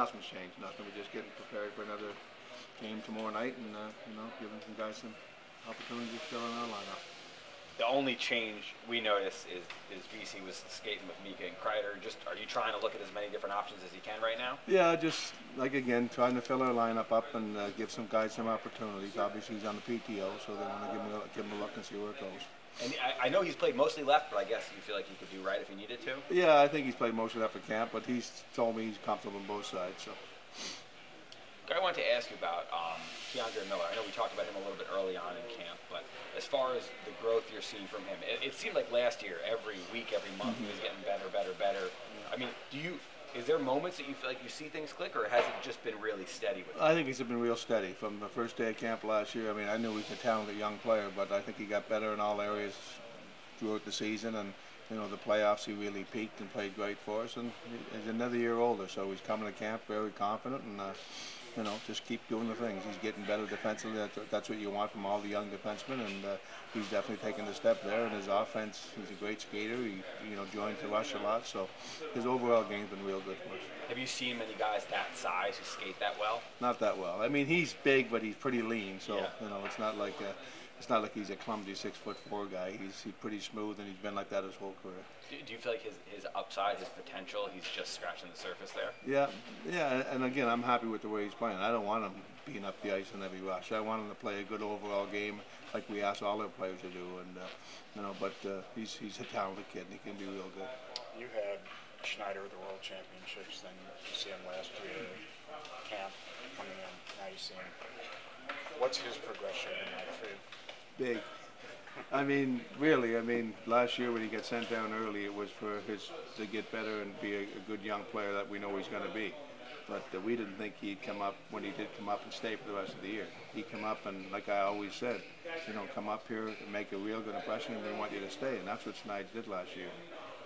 adjustments changed. Nothing. We're just getting prepared for another game tomorrow night, and giving some guys some opportunity to fill in our lineup. The only change we notice is VC was skating with Mika and Kreider. Just, are you trying to look at as many different options as you can right now? Yeah, just like again, trying to fill our lineup up and give some guys some opportunities. Obviously, he's on the PTO, so they want to give him a look and see where it goes. And I know he's played mostly left, but I guess you feel like he could do right if he needed to? Yeah, I think he's played mostly left for camp, but he's told me he's comfortable on both sides. So. I wanted to ask you about Keandre Miller. I know we talked about him a little bit early on in camp, but as far as the growth you're seeing from him, it seemed like last year, every week, every month, he was getting better. I mean, is there moments that you feel like you see things click, or has it just been really steady with him? I think he's been real steady from the first day of camp last year. I mean, I knew he was a talented young player, but I think he got better in all areas throughout the season, and the playoffs he really peaked and played great for us, and he's another year older, so he's coming to camp very confident, and just keep doing the things. He's getting better defensively. That's what you want from all the young defensemen, and he's definitely taken a step there. In his offense, he's a great skater. He joins the rush a lot, so his overall game's been real good for us. Have you seen many guys that size who skate that well? Not that well. I mean, he's big, but he's pretty lean, so it's not like he's a clumsy 6'4" guy. He's pretty smooth, and he's been like that his whole career. Do you feel like his upside, his potential, he's just scratching the surface there? Yeah, and again, I'm happy with the way he's playing. I don't want him being up the ice in every rush. I want him to play a good overall game, like we ask all our players to do. And but he's a talented kid, and he can be real good. You had Schneider at the World Championships, then you see him last year camp coming in. Now you see him. What's his progression in that for you? Big. I mean, really, last year when he got sent down early, it was for to get better and be a good young player that we know he's going to be. But we didn't think he'd come up when he did come up and stay for the rest of the year. He come up and, like I always said, come up here and make a real good impression, and they want you to stay. And that's what Schneider did last year.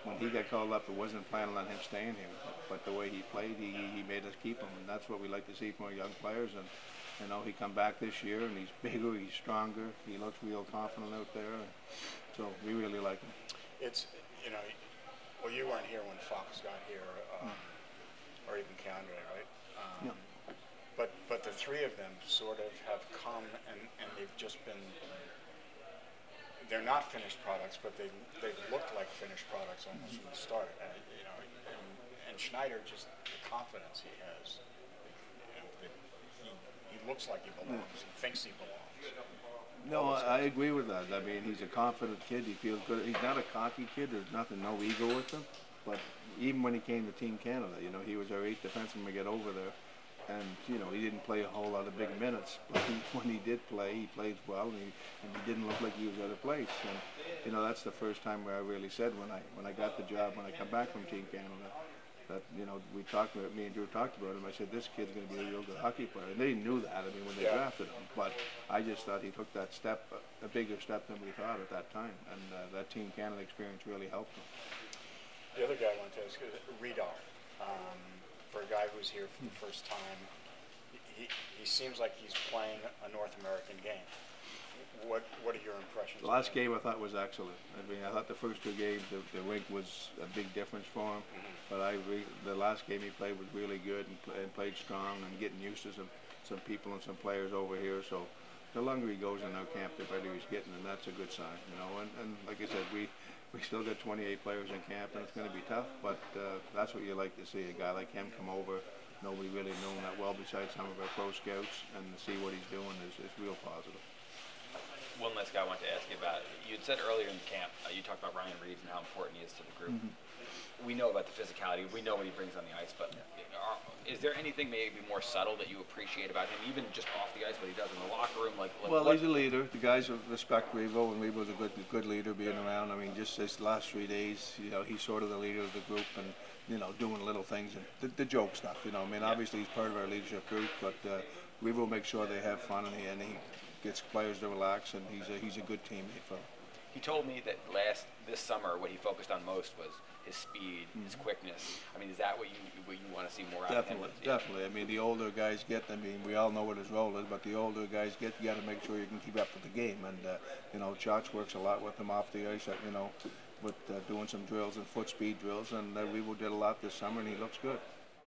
When he got called up, it wasn't planning on him staying here. But the way he played, he made us keep him. And that's what we like to see from our young players. And he come back this year, and he's bigger, he's stronger, he looks real confident out there, so we really like him. It's, well, you weren't here when Fox got here, or even Keandre, right? No. But the three of them sort of have come, and they've just been, they're not finished products, but they've looked like finished products almost from the start, and Schneider, just the confidence he has. He looks like he belongs. He thinks he belongs. No, I agree with that. I mean, he's a confident kid. He feels good. He's not a cocky kid. There's no ego with him. But even when he came to Team Canada, he was our 8th defenseman to get over there. And, he didn't play a whole lot of big minutes. But when he did play, he played well, and he didn't look like he was out of place. And, that's the first time where I really said when I got the job, when I come back from Team Canada, that, we talked about, me and Drew talked about him. I said, this kid's going to be a real good hockey player. And they knew that, when they drafted him. But I just thought he took that step, a bigger step than we thought at that time. And that Team Canada experience really helped him. The other guy I want to ask is Redar. For a guy who's here for the first time, he seems like he's playing a North American game. What are your impressions? The last game I thought was excellent. I thought the first 2 games, the rink was a big difference for him. But the last game he played was really good and played strong and getting used to some people and some players over here. So the longer he goes in our camp, the better he's getting, and that's a good sign. And like I said, we still got 28 players in camp, and it's going to be tough. But that's what you like to see, a guy like him come over. Nobody really known that well besides some of our pro scouts, and to see what he's doing is real positive. One last guy I wanted to ask you about. You had said earlier in the camp, you talked about Ryan Reeves and how important he is to the group. We know about the physicality. We know what he brings on the ice. But is there anything maybe more subtle that you appreciate about him, even just off the ice, what he does in the locker room? Well, he's a leader. The guys respect Revo, and Revo's a good leader being around. Just this last 3 days, he's sort of the leader of the group, and doing little things and the joke stuff. Obviously he's part of our leadership group, but Revo makes sure they have fun, and he gets players to relax, and he's a good teammate for them. He told me that this summer what he focused on most was his speed, his quickness. Is that what you want to see more out of him? Definitely. The older guys get, we all know what his role is, but the older guys get, you got to make sure you can keep up with the game. And Chotch works a lot with him off the ice, with doing some drills and foot speed drills, and Revo did a lot this summer, and he looks good.